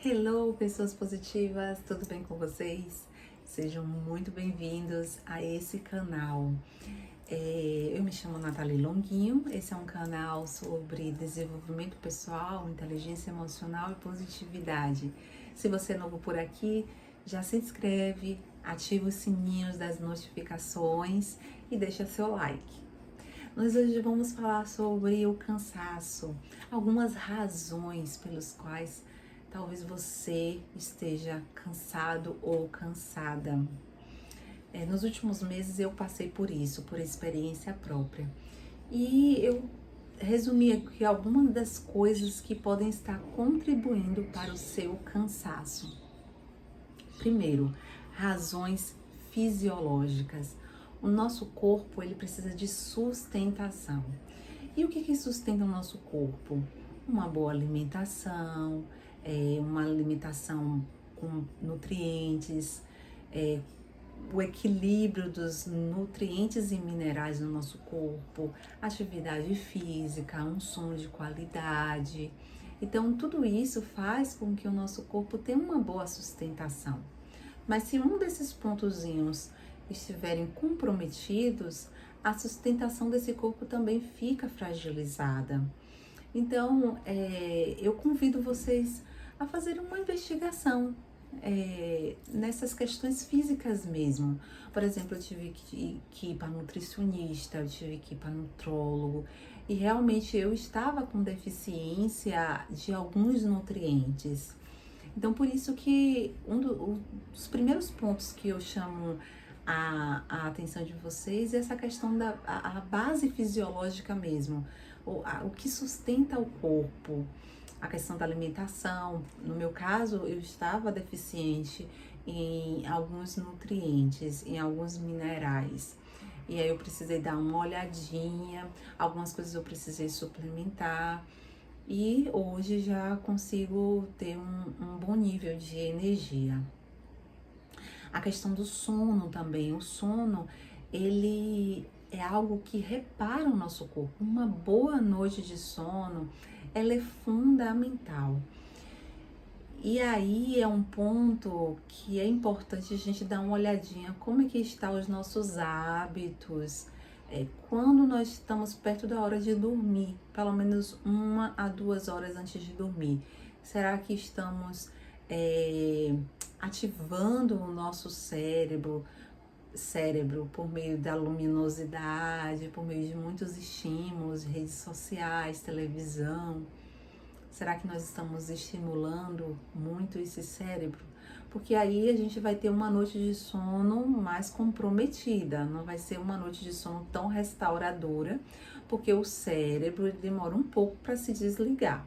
Hello, pessoas positivas, tudo bem com vocês? Sejam muito bem-vindos a esse canal. Eu me chamo Nathalie Longuinho, esse é um canal sobre desenvolvimento pessoal, inteligência emocional e positividade. Se você é novo por aqui, já se inscreve, ativa os sininhos das notificações e deixa seu like. Nós hoje vamos falar sobre o cansaço, algumas razões pelas quais talvez você esteja cansado ou cansada. Nos últimos meses eu passei por isso, por experiência própria. E eu resumi aqui algumas das coisas que podem estar contribuindo para o seu cansaço. Primeiro, razões fisiológicas. O nosso corpo, ele precisa de sustentação. E o que sustenta o nosso corpo? Uma boa alimentação, uma alimentação com nutrientes, o equilíbrio dos nutrientes e minerais no nosso corpo, atividade física, um sono de qualidade. Então, tudo isso faz com que o nosso corpo tenha uma boa sustentação. Mas se um desses pontozinhos estiverem comprometidos, a sustentação desse corpo também fica fragilizada. Então, eu convido vocês a fazer uma investigação nessas questões físicas mesmo. Por exemplo, eu tive que ir para nutricionista, eu tive que ir para nutrólogo e realmente eu estava com deficiência de alguns nutrientes. Então, por isso que um dos primeiros pontos que eu chamo a atenção de vocês é essa questão da a base fisiológica mesmo, o que sustenta o corpo, a questão da alimentação. No meu caso, eu estava deficiente em alguns nutrientes, em alguns minerais. E aí eu precisei dar uma olhadinha, algumas coisas eu precisei suplementar. E hoje já consigo ter um bom nível de energia. A questão do sono também. O sono, ele é algo que repara o nosso corpo. Uma boa noite de sono, ela é fundamental. E aí é um ponto que é importante a gente dar uma olhadinha como é que estão os nossos hábitos. Quando nós estamos perto da hora de dormir, pelo menos 1 a 2 horas antes de dormir, será que estamos ativando o nosso cérebro por meio da luminosidade, por meio de muitos estímulos, redes sociais, televisão? Será que nós estamos estimulando muito esse cérebro? Porque aí a gente vai ter uma noite de sono mais comprometida, não vai ser uma noite de sono tão restauradora, porque o cérebro demora um pouco para se desligar.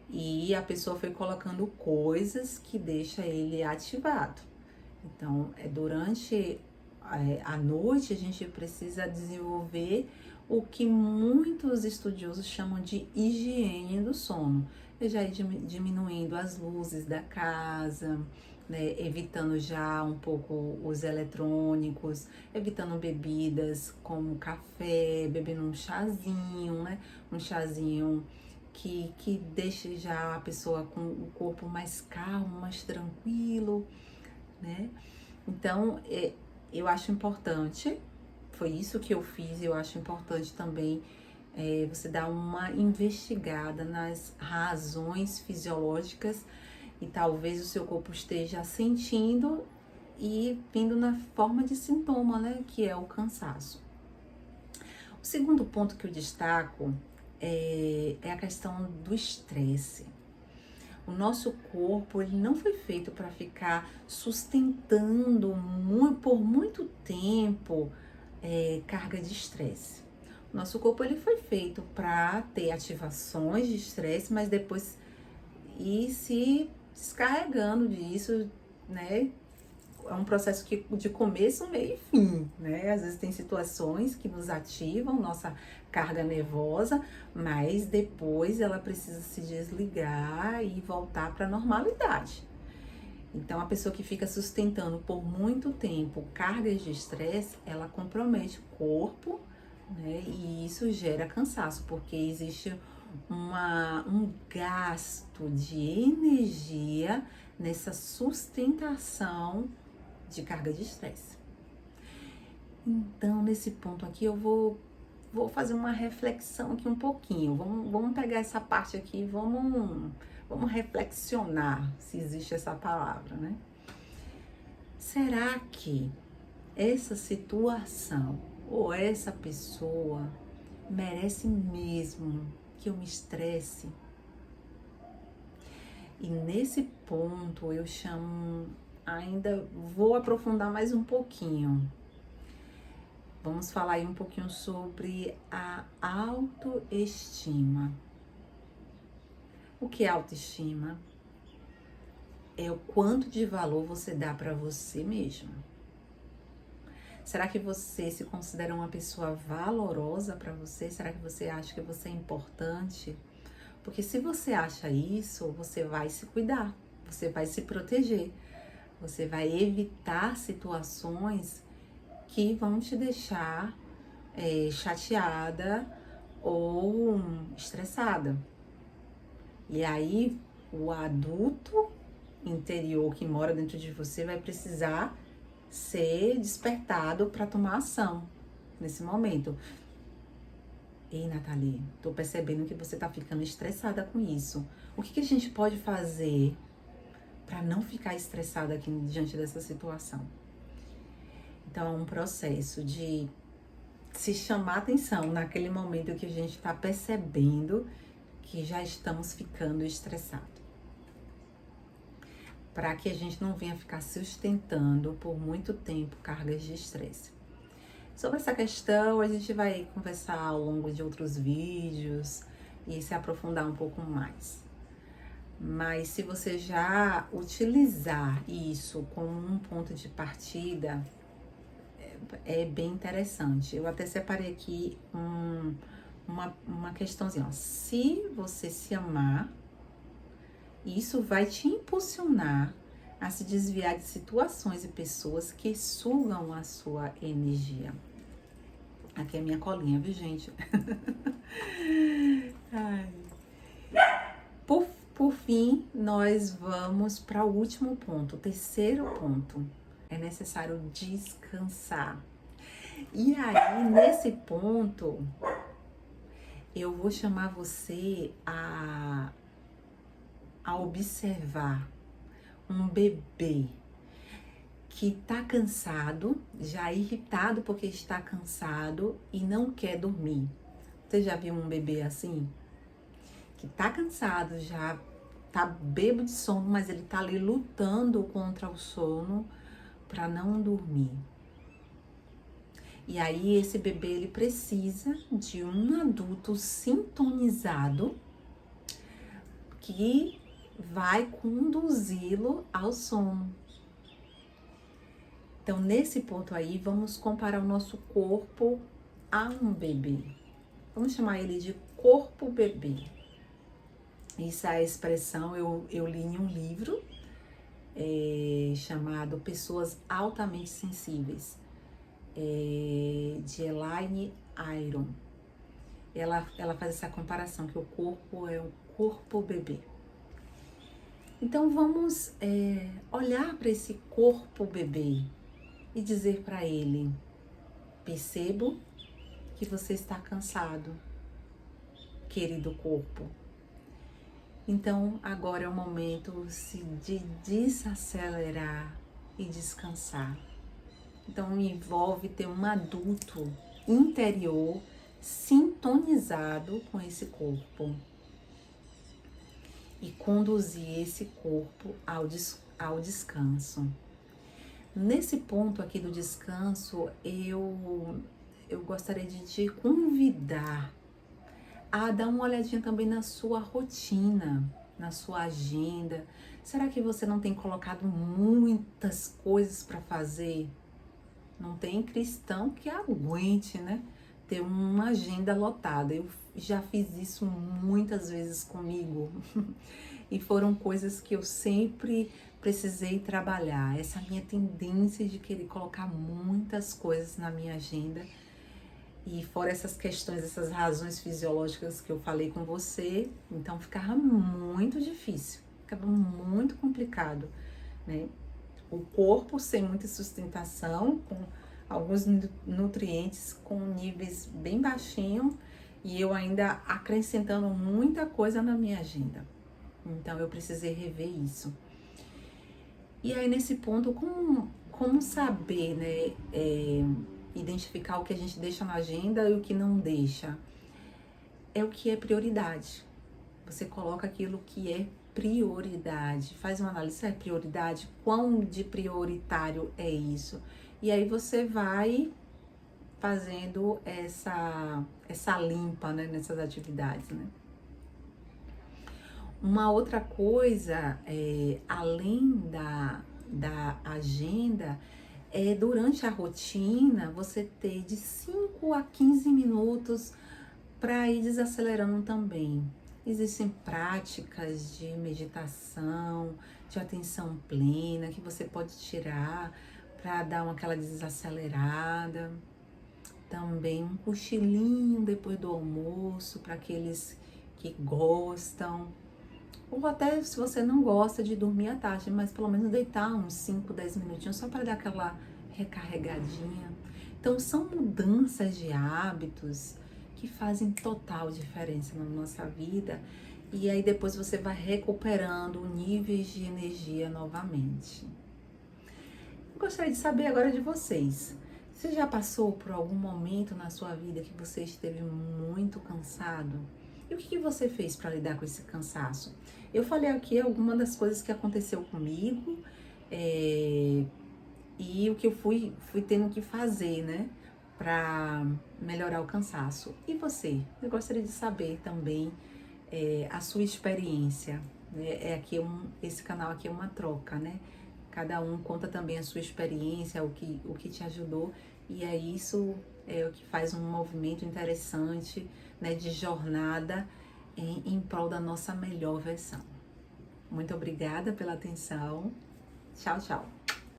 E a pessoa foi colocando coisas que deixam ele ativado. Então, durante a noite a gente precisa desenvolver o que muitos estudiosos chamam de higiene do sono. Já ir diminuindo as luzes da casa, né, evitando já um pouco os eletrônicos, evitando bebidas como café, bebendo um chazinho, né, um chazinho que deixe já a pessoa com o corpo mais calmo, mais tranquilo, né? Então, eu acho importante, foi isso que eu fiz, eu acho importante também você dar uma investigada nas razões fisiológicas e talvez o seu corpo esteja sentindo e vindo na forma de sintoma, né, que é o cansaço. O segundo ponto que eu destaco é a questão do estresse. O nosso corpo, ele não foi feito para ficar sustentando por muito tempo carga de estresse. O nosso corpo, ele foi feito para ter ativações de estresse, mas depois ir se descarregando disso, né? É um processo de começo, meio e fim, né? Às vezes tem situações que nos ativam nossa carga nervosa, mas depois ela precisa se desligar e voltar para a normalidade. Então, a pessoa que fica sustentando por muito tempo cargas de estresse, ela compromete o corpo, né? E isso gera cansaço, porque existe um gasto de energia nessa sustentação de carga de estresse. Então, nesse ponto aqui, eu vou fazer uma reflexão aqui um pouquinho. Vamos pegar essa parte aqui e vamos reflexionar, se existe essa palavra, né? Será que essa situação ou essa pessoa merece mesmo que eu me estresse? E nesse ponto eu chamo, ainda vou aprofundar mais um pouquinho. Vamos falar aí um pouquinho sobre a autoestima. O que é autoestima? É o quanto de valor você dá para você mesmo. Será que você se considera uma pessoa valorosa para você? Será que você acha que você é importante? Porque se você acha isso, você vai se cuidar, você vai se proteger, você vai evitar situações que vão te deixar chateada ou estressada. E aí, o adulto interior que mora dentro de você vai precisar ser despertado para tomar ação nesse momento. Ei, Nathalie, tô percebendo que você tá ficando estressada com isso. O que a gente pode fazer para não ficar estressada aqui diante dessa situação? Então, é um processo de se chamar atenção naquele momento que a gente está percebendo que já estamos ficando estressados. Para que a gente não venha ficar sustentando por muito tempo cargas de estresse. Sobre essa questão, a gente vai conversar ao longo de outros vídeos e se aprofundar um pouco mais. Mas se você já utilizar isso como um ponto de partida, é bem interessante. Eu até separei aqui uma questãozinha. Ó. Se você se amar, isso vai te impulsionar a se desviar de situações e pessoas que sugam a sua energia. Aqui é minha colinha, viu, gente? Ai. Por fim, nós vamos para o último ponto, o terceiro ponto. É necessário descansar. E aí, nesse ponto, eu vou chamar você a observar um bebê que tá cansado, já irritado porque está cansado e não quer dormir. Você já viu um bebê assim? Que tá cansado, já tá bêbado de sono, mas ele tá ali lutando contra o sono para não dormir. E aí esse bebê, ele precisa de um adulto sintonizado que vai conduzi-lo ao sono. Então, nesse ponto aí, vamos comparar o nosso corpo a um bebê. Vamos chamar ele de corpo bebê. Essa expressão eu li em um livro chamado Pessoas Altamente Sensíveis, de Elaine Aron. Ela faz essa comparação, que o corpo é um corpo bebê. Então, vamos olhar para esse corpo bebê e dizer para ele: percebo que você está cansado, querido corpo. Então, agora é o momento de desacelerar e descansar. Então, envolve ter um adulto interior sintonizado com esse corpo e conduzir esse corpo ao descanso. Nesse ponto aqui do descanso, eu gostaria de te convidar a dar uma olhadinha também na sua rotina, na sua agenda. Será que você não tem colocado muitas coisas para fazer? Não tem cristão que aguente, né? Ter uma agenda lotada. Eu já fiz isso muitas vezes comigo. E foram coisas que eu sempre precisei trabalhar. Essa minha tendência de querer colocar muitas coisas na minha agenda. E fora essas questões, essas razões fisiológicas que eu falei com você, então ficava muito difícil, ficava muito complicado, né? O corpo sem muita sustentação, com alguns nutrientes com níveis bem baixinhos e eu ainda acrescentando muita coisa na minha agenda. Então eu precisei rever isso. E aí nesse ponto, como saber, né, identificar o que a gente deixa na agenda e o que não deixa? É o que é prioridade. Você coloca aquilo que é prioridade, faz uma análise, é prioridade, quão de prioritário é isso? E aí você vai fazendo essa limpa, né, nessas atividades, né? Uma outra coisa, além da agenda, é durante a rotina você ter de 5 a 15 minutos para ir desacelerando também. Existem práticas de meditação, de atenção plena que você pode tirar para dar aquela desacelerada. Também um cochilinho depois do almoço para aqueles que gostam. Ou até se você não gosta de dormir à tarde, mas pelo menos deitar uns 5, 10 minutinhos só para dar aquela recarregadinha. Então são mudanças de hábitos que fazem total diferença na nossa vida e aí depois você vai recuperando níveis de energia novamente. Eu gostaria de saber agora de vocês. Você já passou por algum momento na sua vida que você esteve muito cansado? E o que você fez para lidar com esse cansaço? Eu falei aqui algumas das coisas que aconteceu comigo e o que eu fui tendo que fazer, né, para melhorar o cansaço. E você? Eu gostaria de saber também a sua experiência. Né? Esse canal aqui é uma troca, né? Cada um conta também a sua experiência, o que te ajudou. E é isso o que faz um movimento interessante, né, de jornada em prol da nossa melhor versão. Muito obrigada pela atenção. Tchau, tchau.